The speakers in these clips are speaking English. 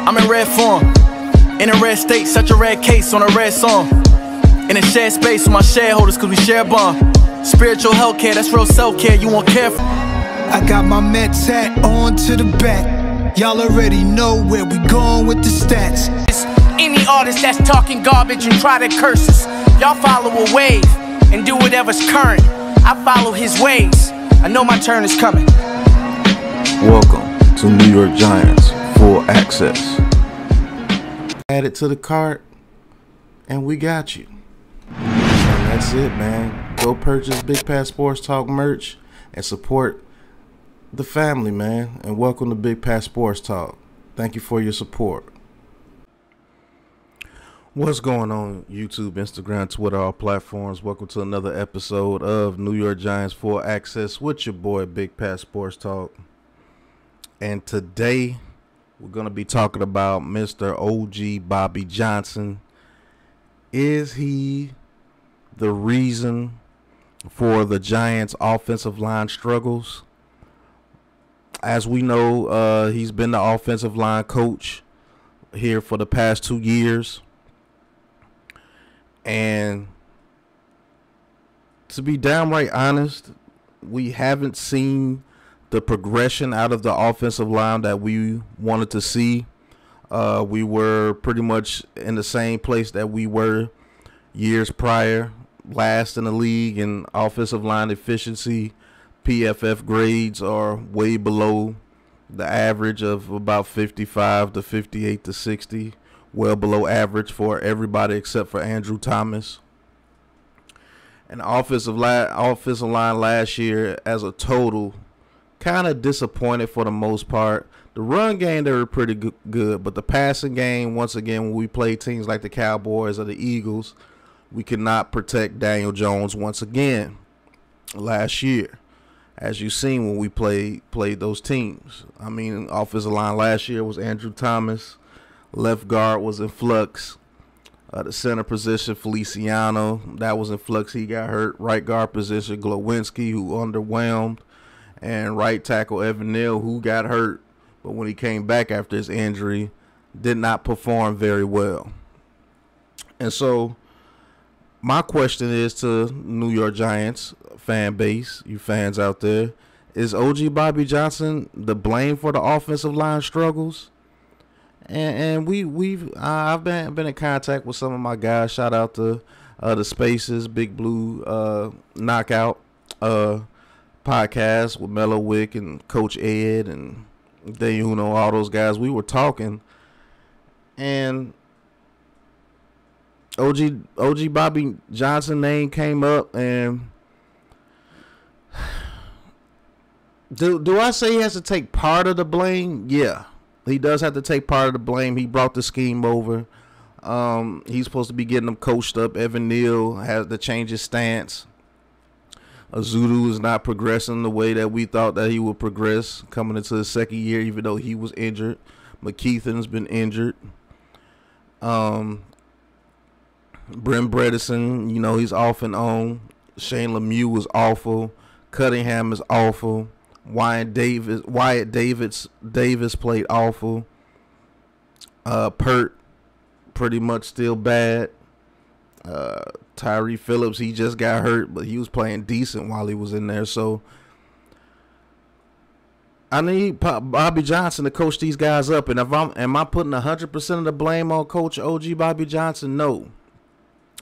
I'm in red form, in a red state, such a red case on a red song. In a shared space with my shareholders, cause we share a bond. Spiritual healthcare, that's real self-care, you won't care for. I got my Mets hat on to the back. Y'all already know where we going with the stats. Any artist that's talking garbage and try to curse us, y'all follow a wave and do whatever's current. I follow his ways, I know my turn is coming. Welcome to New York Giants Full Access. Add it to the cart and we got you. And that's it, man. Go purchase Big Pat Sports Talk merch and support the family, man. And welcome to Big Pat Sports Talk. Thank you for your support. What's going on YouTube, Instagram, Twitter, all platforms? Welcome to another episode of New York Giants Full Access with your boy Big Pat Sports Talk. And today we're going to be talking about Mr. OG Bobby Johnson. Is he the reason for the Giants offensive line struggles? As we know, he's been the offensive line coach here for the past 2 years. And to be downright honest, we haven't seen the progression out of the offensive line that we wanted to see. We were pretty much in the same place that we were years prior, last in the league in offensive line efficiency. PFF grades are way below the average of about 55 to 58 to 60. Well below average for everybody except for Andrew Thomas. And the offensive line last year as a total kind of disappointed for the most part. The run game, they were pretty good, but the passing game, once again, when we played teams like the Cowboys or the Eagles, we could not protect Daniel Jones once again last year, as you've seen when we played those teams. I mean, offensive line last year was Andrew Thomas. Left guard was in flux. The center position, Feliciano, that was in flux. He got hurt. Right guard position, Glowinski, who underwhelmed. And right tackle, Evan Neal, who got hurt. But when he came back after his injury, did not perform very well. And so my question is to New York Giants fan base, you fans out there, is OG Bobby Johnson the blame for the offensive line struggles? And I've been in contact with some of my guys. Shout out to the Spaces, Big Blue Knockout podcast with Mellow Wick and Coach Ed and Dayuno, all those guys. We were talking, and OG Bobby Johnson name came up, and do I say he has to take part of the blame? Yeah. He does have to take part of the blame. He brought the scheme over. He's supposed to be getting them coached up. Evan Neal has to change his stance. Azudu is not progressing the way that we thought that he would progress coming into his second year, even though he was injured. McKeithen's been injured. Brent Bredesen, you know, he's off and on. Shane Lemieux was awful. Cunningham is awful. Wyatt Davis played awful. Pert pretty much still bad. Tyree Phillips, he just got hurt, but he was playing decent while he was in there. So I need Bobby Johnson to coach these guys up. And am I putting 100% of the blame on Coach OG Bobby Johnson? No.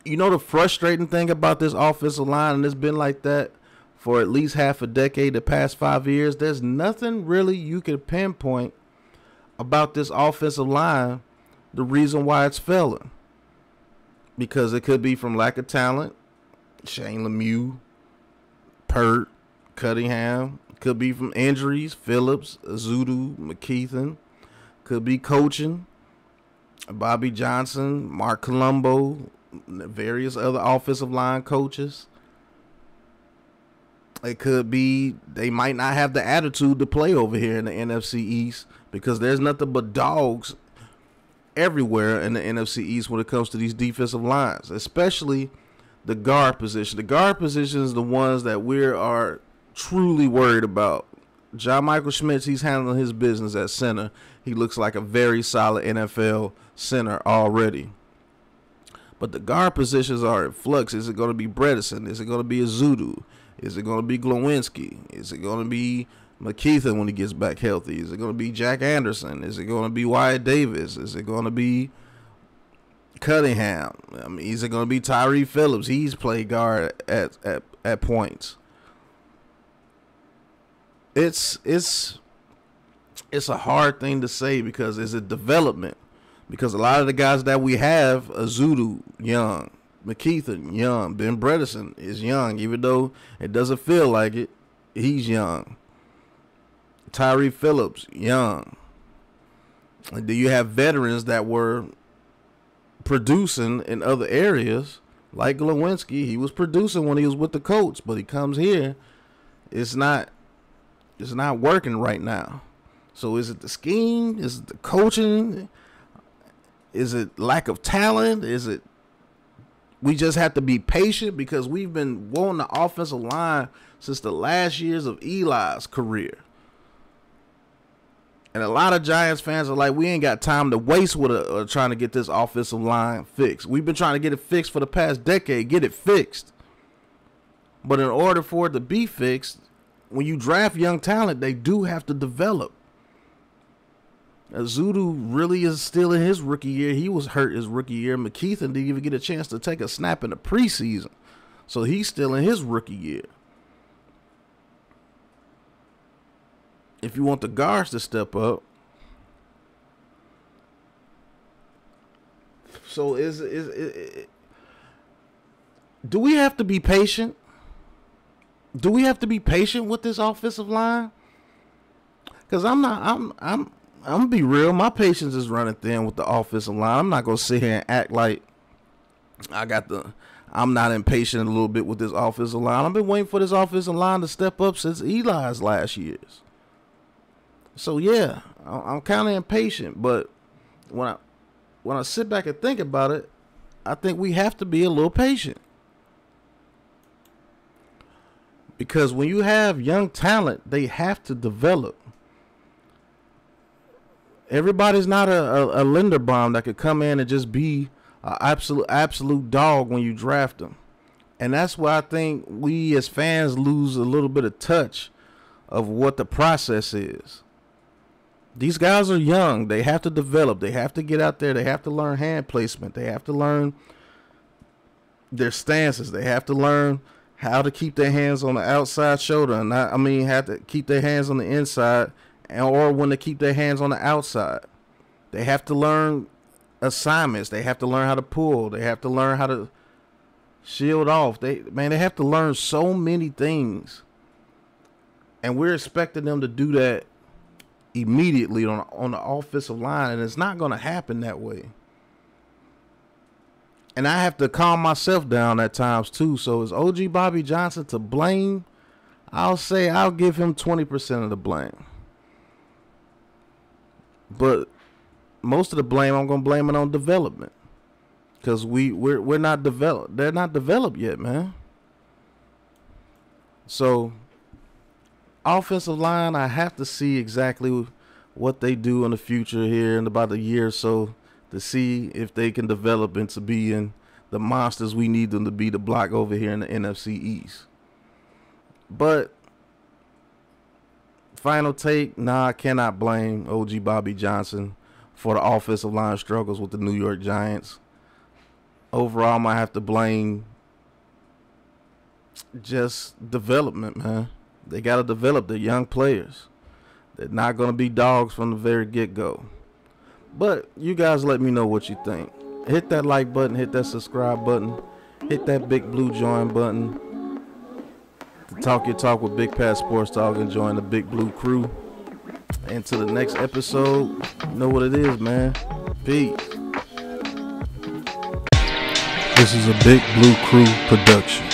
You know the frustrating thing about this offensive line, and it's been like that for at least half a decade, the past 5 years, there's nothing really you can pinpoint about this offensive line, the reason why it's failing. Because it could be from lack of talent, Shane Lemieux, Pert, Cunningham. Could be from injuries, Phillips, Azudu, McKeithen. Could be coaching, Bobby Johnson, Mark Colombo, various other offensive line coaches. It could be they might not have the attitude to play over here in the NFC East, because there's nothing but dogs everywhere in the NFC East when it comes to these defensive lines, especially the guard position. The guard position is the ones that we are truly worried about John Michael Schmitz, he's handling his business at center. He looks like a very solid NFL center already. But the guard positions are in flux. Is it going to be Bredesen? Is it going to be Azudu? Is it going to be Glowinski? Is it going to be McKeithen when he gets back healthy? Is it going to be Jack Anderson? Is it going to be Wyatt Davis? Is it going to be Cunningham? I mean, is it going to be Tyree Phillips? He's played guard at points. It's a hard thing to say because it's a development. Because a lot of the guys that we have, Azudu, young. McKeithen, young. Ben Bredesen is young. Even though it doesn't feel like it, he's young. Tyree Phillips, young. And then you have veterans that were producing in other areas, like Glowinski. He was producing when he was with the Colts, but he comes here, it's not working right now. So is it the scheme? Is it the coaching? Is it lack of talent? Is it we just have to be patient because we've been wanting the offensive line since the last years of Eli's career? And a lot of Giants fans are like, we ain't got time to waste with trying to get this offensive line fixed. We've been trying to get it fixed for the past decade. Get it fixed. But in order for it to be fixed, when you draft young talent, they do have to develop. Azudu really is still in his rookie year. He was hurt his rookie year. McKeithen didn't even get a chance to take a snap in the preseason. So he's still in his rookie year. If you want the guards to step up. So do we have to be patient? Do we have to be patient with this offensive line? Because I'm gonna be real. My patience is running thin with the offensive line. I'm not gonna sit here and act like I'm not impatient a little bit with this offensive line. I've been waiting for this offensive line to step up since Eli's last years. So yeah, I'm kind of impatient. But when I sit back and think about it, I think we have to be a little patient. Because when you have young talent, they have to develop. Everybody's not a Linderbaum that could come in and just be an absolute dog when you draft them. And that's why I think we as fans lose a little bit of touch of what the process is. These guys are young. They have to develop. They have to get out there. They have to learn hand placement. They have to learn their stances. They have to learn how to keep their hands on the outside shoulder. And have to keep their hands on the inside, or when to keep their hands on the outside. They have to learn assignments. They have to learn how to pull. They have to learn how to shield off. They have to learn so many things. And we're expecting them to do that immediately on the offensive line, and it's not going to happen that way. And I have to calm myself down at times too. So is OG Bobby Johnson to blame? I'll give him 20% of the blame. But most of the blame, I'm going to blame it on development. Because we're not developed. They're not developed yet, man. So offensive line, I have to see exactly what they do in the future here in about a year or so to see if they can develop into being the monsters we need them to be to block over here in the NFC East. But final take, I cannot blame OG Bobby Johnson for the offensive line struggles with the New York Giants. Overall, I'm going to have to blame just development, man. They got to develop their young players. They're not going to be dogs from the very get-go. But you guys let me know what you think. Hit that like button, hit that subscribe button, hit that big blue join button to talk your talk with Big Pat Sports Talk and join the Big Blue crew. And to the next episode, you know what it is, man. Peace. This is a Big Blue Crew production.